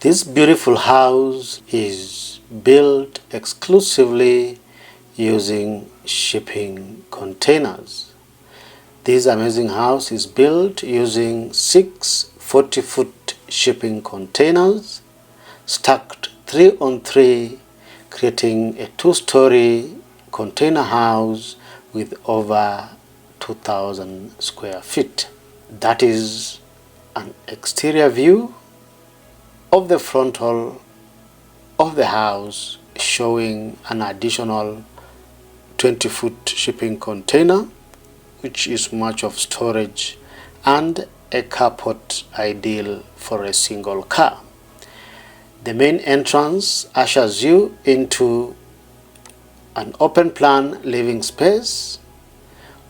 This beautiful house is built exclusively using shipping containers. This amazing house is built using 6 40-foot shipping containers stacked 3 on 3, creating a 2-story container house with over 2,000 square feet. That is an exterior view of the frontal of the house, showing an additional 20-foot shipping container, which is much of storage, and a carport ideal for a single car. The main entrance ushers you into an open plan living space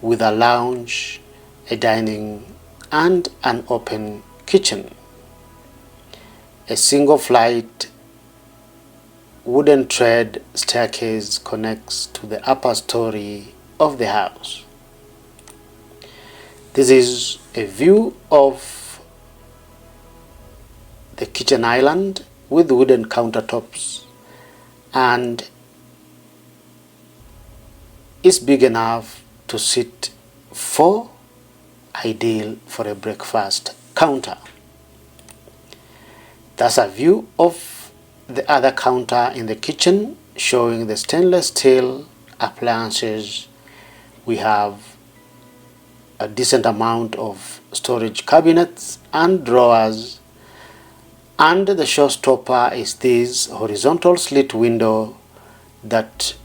with a lounge, a dining, and an open kitchen. A single flight wooden tread staircase connects to the upper story of the house. This is a view of the kitchen island with wooden countertops, and is big enough to sit 4, ideal for a breakfast counter. That's a view of the other counter in the kitchen, showing the stainless steel appliances. We have a decent amount of storage cabinets and drawers, and the showstopper is this horizontal slit window that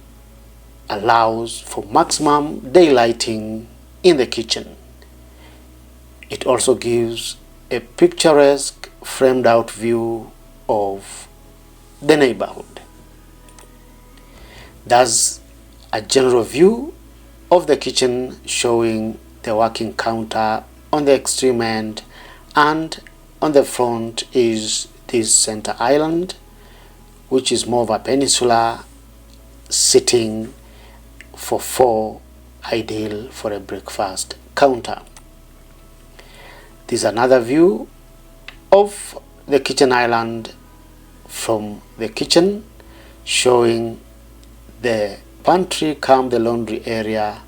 allows for maximum daylighting in the kitchen. It also gives a picturesque framed out view of the neighborhood. That's a general view of the kitchen, showing the working counter on the extreme end, and on the front is this center island, which is more of a peninsula sitting for 4, ideal for a breakfast counter. This is another view of the kitchen island from the kitchen, showing the pantry cum the laundry area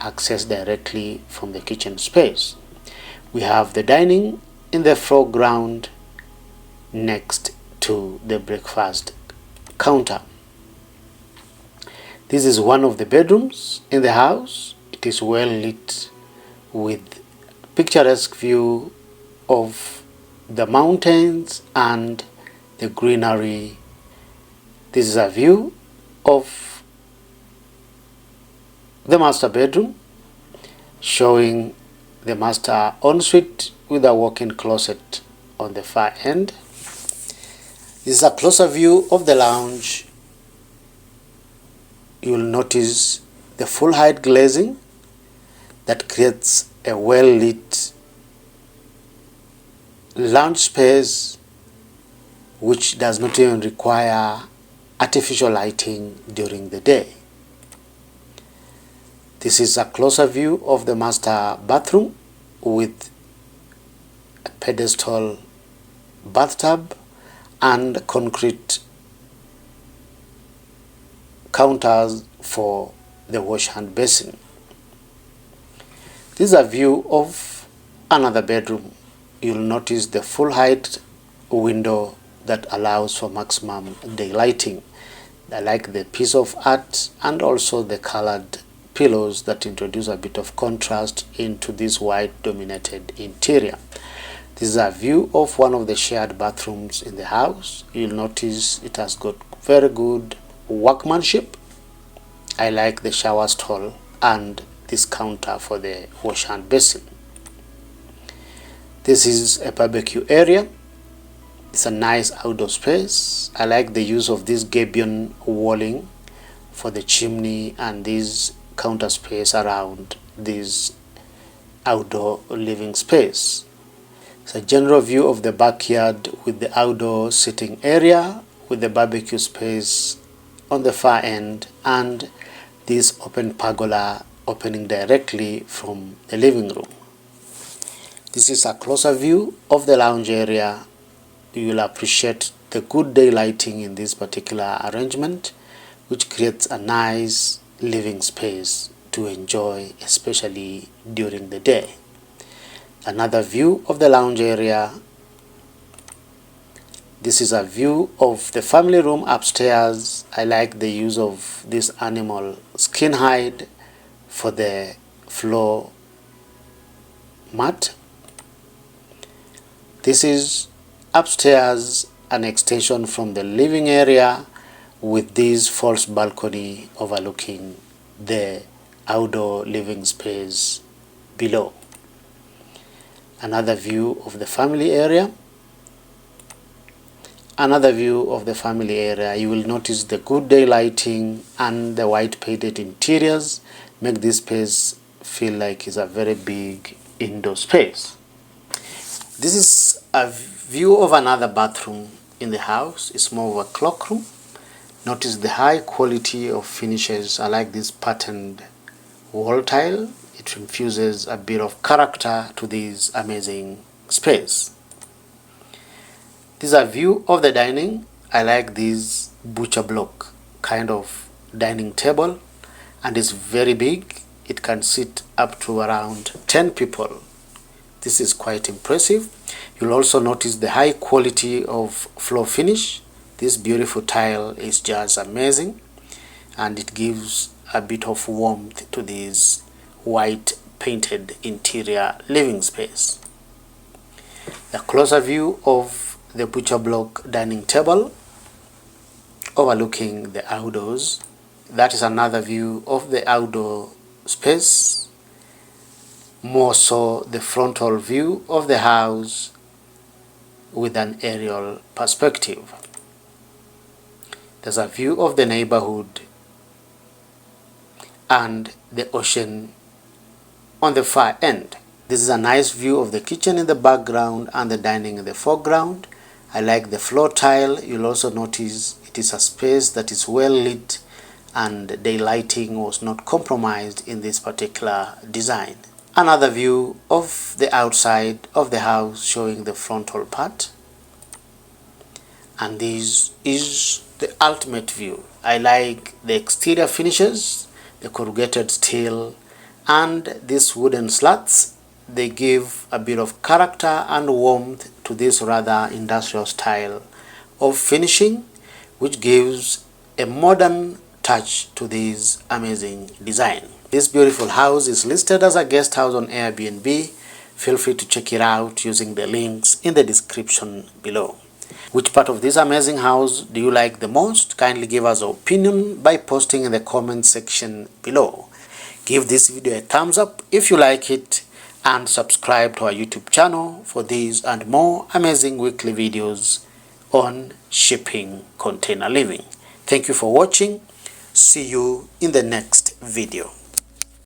accessed directly from the kitchen space. We have the dining in the foreground next to the breakfast counter. This is one of the bedrooms in the house. It is well lit with picturesque view of the mountains and the greenery. This is a view of the master bedroom, showing the master ensuite with a walk-in closet on the far end. This is a closer view of the lounge. You will notice the full height glazing that creates a well lit lounge space, which does not even require artificial lighting during the day. This is a closer view of the master bathroom with a pedestal bathtub and concrete counters for the wash hand basin. This is a view of another bedroom. You'll notice the full height window that allows for maximum daylighting. I like the piece of art and also the colored pillows that introduce a bit of contrast into this white dominated interior. This is a view of one of the shared bathrooms in the house. You'll notice it has got very good workmanship. I like the shower stall and this counter for the wash hand basin. This is a barbecue area. It's a nice outdoor space. I like the use of this gabion walling for the chimney and this counter space around this outdoor living space. It's a general view of the backyard with the outdoor sitting area with the barbecue space on the far end and this open pergola opening directly from the living room. This is a closer view of the lounge area you will appreciate the good day lighting in this particular arrangement, which creates a nice living space to enjoy, especially during the day. Another view of the lounge area. This is a view of the family room upstairs. I like the use of this animal skin hide for the floor mat. This is upstairs, an extension from the living area with this false balcony overlooking the outdoor living space below. Another view of the family area. Another view of the family area. You will notice the good day lighting and the white painted interiors make this space feel like it's a very big indoor space. This is a view of another bathroom in the house. It's more of a cloakroom. Notice the high quality of finishes. I like this patterned wall tile. It infuses a bit of character to this amazing space. This is a view of the dining. I like this butcher block kind of dining table, and it's very big. It can sit up to around 10 people. This is quite impressive. You'll also notice the high quality of floor finish. This beautiful tile is just amazing, and it gives a bit of warmth to this white painted interior living space. A closer view of the butcher block dining table overlooking the outdoors. That is another view of the outdoor space, more so the frontal view of the house with an aerial perspective. There's a view of the neighborhood and the ocean on the far end. This is a nice view of the kitchen in the background and the dining in the foreground. I like the floor tile. You'll also notice it is a space that is well lit and daylighting was not compromised in this particular design. Another view of the outside of the house showing the frontal part. And this is the ultimate view. I like the exterior finishes, the corrugated steel and these wooden slats. They give a bit of character and warmth to this rather industrial style of finishing, which gives a modern touch to this amazing design. This beautiful house is listed as a guest house on Airbnb. Feel free to check it out using the links in the description below. Which part of this amazing house do you like the most? Kindly give us your opinion by posting in the comment section below. Give this video a thumbs up if you like it, and subscribe to our YouTube channel for these and more amazing weekly videos on shipping container living. Thank you for watching. See you in the next video.